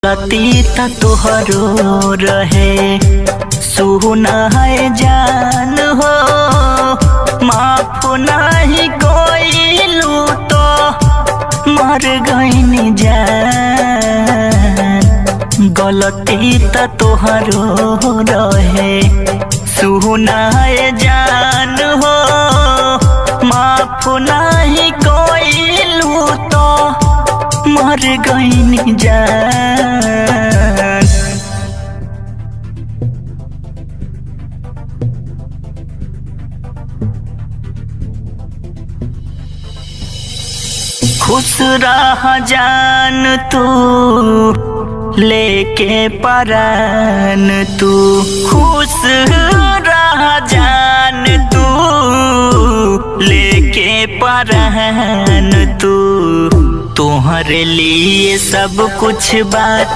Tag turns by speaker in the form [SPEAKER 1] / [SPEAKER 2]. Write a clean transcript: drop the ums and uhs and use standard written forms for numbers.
[SPEAKER 1] गलती त तोहरो रहे सुना है जान हो, माफ नहीं कोइलू तो मर गईनी जान। गलती त तोहरो रहे सुना है जान हो, माफ नहीं कोइलू तो मर गईनी जान। खुश रह जान तू लेके परान तू, खुश रह जान तू लेके परान तू। तुम्हारे लिए सब कुछ बात